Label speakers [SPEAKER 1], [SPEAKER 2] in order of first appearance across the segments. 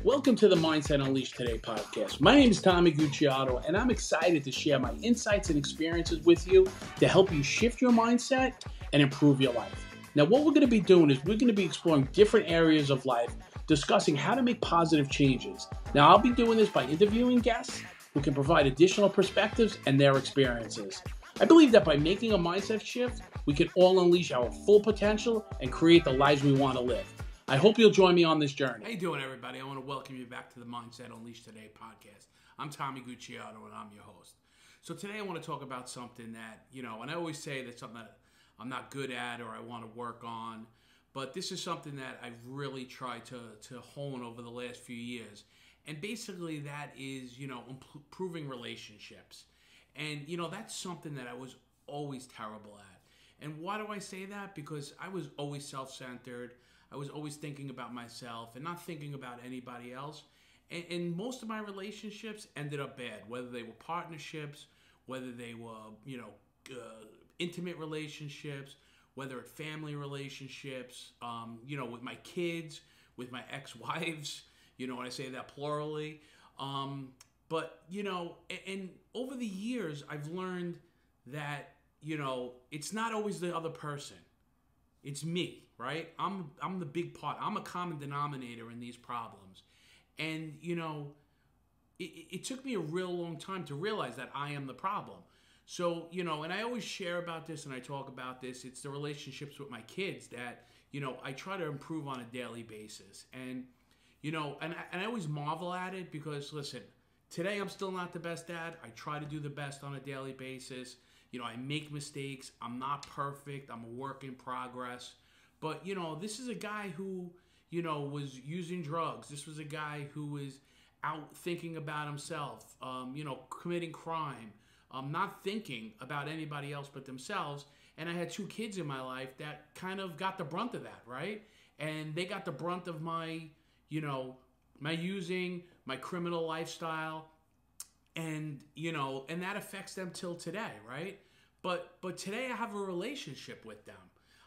[SPEAKER 1] Welcome to the Mindset Unleashed Today podcast. My name is Tommy Gucciardo, and I'm excited to share my insights and experiences with you to help you shift your mindset and improve your life. Now, what we're going to be doing is we're going to be exploring different areas of life, discussing how to make positive changes. Now, I'll be doing this by interviewing guests who can provide additional perspectives and their experiences. I believe that by making a mindset shift, we can all unleash our full potential and create the lives we want to live. I hope you'll join me on this journey. How you doing, everybody? I want to welcome you back to the Mindset Unleashed Today podcast. I'm Tommy Gucciardo, and I'm your host. So today I want to talk about something that, and I always say that's something that I'm not good at or I want to work on, but this is something that I've really tried to hone over the last few years. And basically that is, improving relationships. And, that's something that I was always terrible at. And why do I say that? Because I was always self-centered. I was always thinking about myself and not thinking about anybody else. And most of my relationships ended up bad, whether they were partnerships, whether they were, intimate relationships, whether it's family relationships, with my kids, with my ex-wives, and I say that plurally. But, and over the years, I've learned that, it's not always the other person. It's me, right? I'm the big part. I'm a common denominator in these problems. And, it took me a real long time to realize that I am the problem. So, and I always share about this and I talk about this. It's the relationships with my kids that, I try to improve on a daily basis. And, and I always marvel at it because, listen, today I'm still not the best dad. I try to do the best on a daily basis. I make mistakes. I'm not perfect. I'm a work in progress. But, this is a guy who, was using drugs. This was a guy who was out thinking about himself, committing crime, not thinking about anybody else but themselves. And I had two kids in my life that kind of got the brunt of that, right? And they got the brunt of my, my using, my criminal lifestyle. And, and that affects them till today, right? But today I have a relationship with them.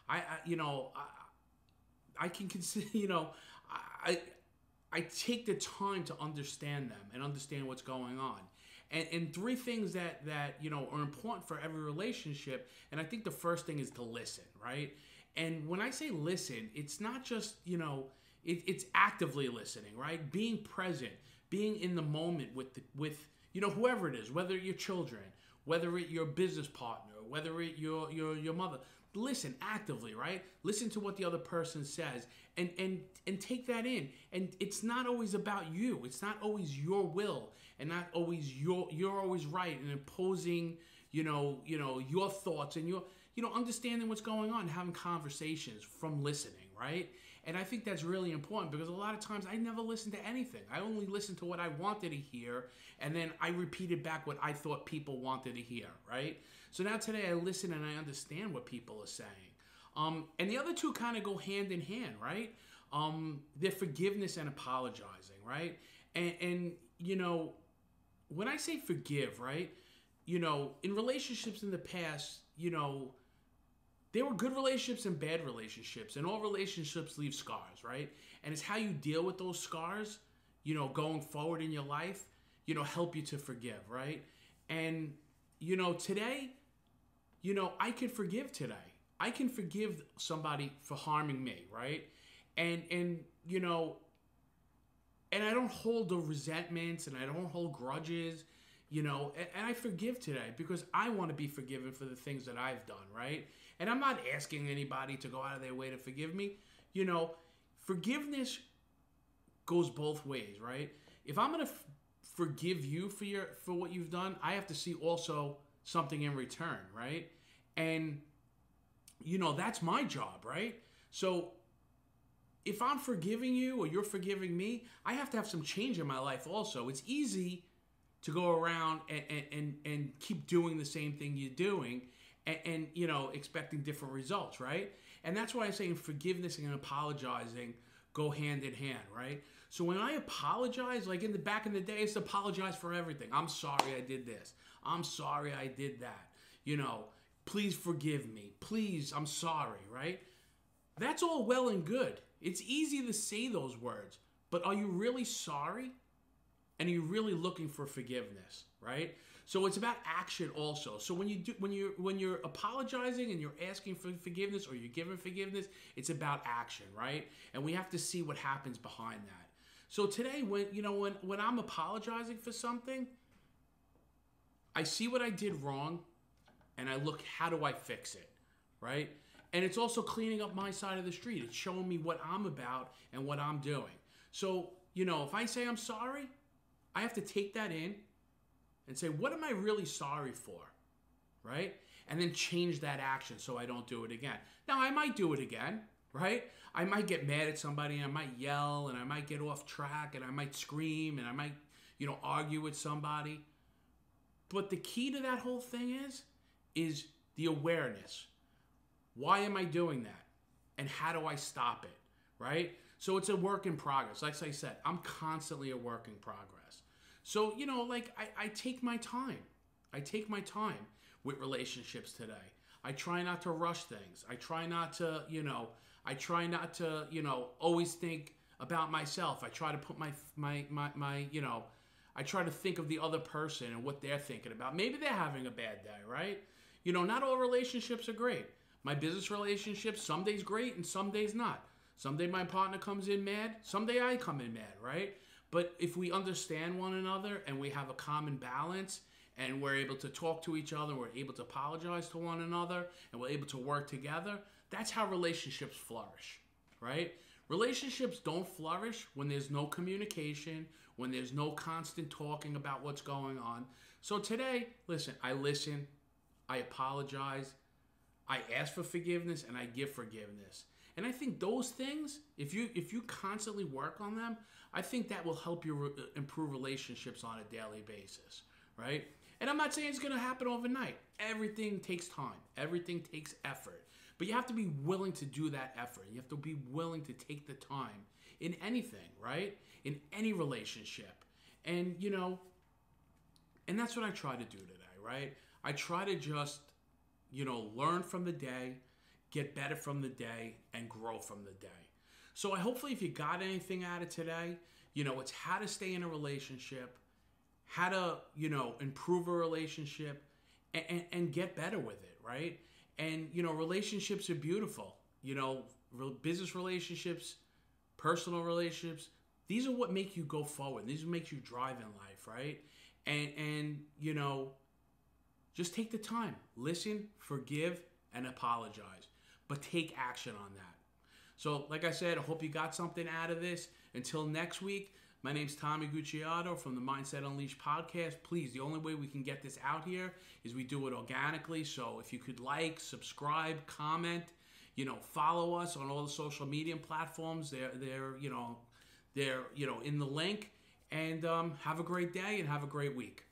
[SPEAKER 1] I can consider, I take the time to understand them and understand what's going on. And three things that are important for every relationship. And I think the first thing is to listen, right? And when I say listen, it's not just, it's actively listening, right? Being present, being in the moment with whoever it is, whether your children, whether it's your business partner, whether it's your mother. Listen actively, right? Listen to what the other person says and take that in. And it's not always about you. It's not always your will and not always you're always right and imposing, your thoughts and your, understanding what's going on, having conversations from listening, right? And I think that's really important because a lot of times I never listen to anything. I only listen to what I wanted to hear, and then I repeated back what I thought people wanted to hear, right? So now today I listen and I understand what people are saying. And the other two kind of go hand in hand, right? They're forgiveness and apologizing, right? And when I say forgive, right? In relationships in the past, there were good relationships and bad relationships, and all relationships leave scars, right? And it's how you deal with those scars, going forward in your life, help you to forgive, right? And, today, I can forgive today. I can forgive somebody for harming me, right? And and I don't hold the resentments and I don't hold grudges, and I forgive today because I want to be forgiven for the things that I've done, right? And I'm not asking anybody to go out of their way to forgive me. Forgiveness goes both ways, right? If I'm going to forgive you for what you've done, I have to see also something in return, right? And, that's my job, right? So if I'm forgiving you or you're forgiving me, I have to have some change in my life also. It's easy to go around and keep doing the same thing you're doing and expecting different results, right? And that's why I'm saying forgiveness and apologizing go hand in hand, right? So when I apologize, like back in the day, I used to apologize for everything. I'm sorry I did this. I'm sorry I did that. Please forgive me. Please, I'm sorry, right? That's all well and good. It's easy to say those words, but are you really sorry? And are you really looking for forgiveness, right? So it's about action also. So when you're apologizing and you're asking for forgiveness or you're giving forgiveness, it's about action, right? And we have to see what happens behind that. So today, when I'm apologizing for something, I see what I did wrong, and I look, how do I fix it, right? And it's also cleaning up my side of the street. It's showing me what I'm about and what I'm doing. So, if I say I'm sorry, I have to take that in and say, what am I really sorry for, right? And then change that action so I don't do it again. Now, I might do it again, right? I might get mad at somebody, and I might yell, and I might get off track, and I might scream, and I might, argue with somebody. But the key to that whole thing is the awareness. Why am I doing that? And how do I stop it, right? So it's a work in progress. Like I said, I'm constantly a work in progress. So, I take my time. I take my time with relationships today. I try not to rush things. I try not to, always think about myself. I try to put I try to think of the other person and what they're thinking about. Maybe they're having a bad day, right? Not all relationships are great. My business relationships, some days great and some days not. Some day my partner comes in mad, some day I come in mad, right? But if we understand one another and we have a common balance and we're able to talk to each other, we're able to apologize to one another, and we're able to work together, that's how relationships flourish, right? Relationships don't flourish when there's no communication, when there's no constant talking about what's going on. So today, I listen, I apologize, I ask for forgiveness, and I give forgiveness. And I think those things, if you constantly work on them, I think that will help you improve relationships on a daily basis, right? And I'm not saying it's going to happen overnight. Everything takes time. Everything takes effort. But you have to be willing to do that effort. You have to be willing to take the time in anything, right? In any relationship. And, and that's what I try to do today, right? I try to just, learn from the day, get better from the day, and grow from the day. So hopefully if you got anything out of today, it's how to stay in a relationship, how to, improve a relationship and get better with it, right? And, relationships are beautiful. Business relationships, personal relationships, these are what make you go forward. These are what make you drive in life, right? And just take the time. Listen, forgive, and apologize. But take action on that. So, like I said, I hope you got something out of this. Until next week, my name's Tommy Gucciardo from the Mindset Unleashed podcast. Please, the only way we can get this out here is we do it organically. So if you could like, subscribe, comment, follow us on all the social media platforms. They're in the link. And have a great day and have a great week.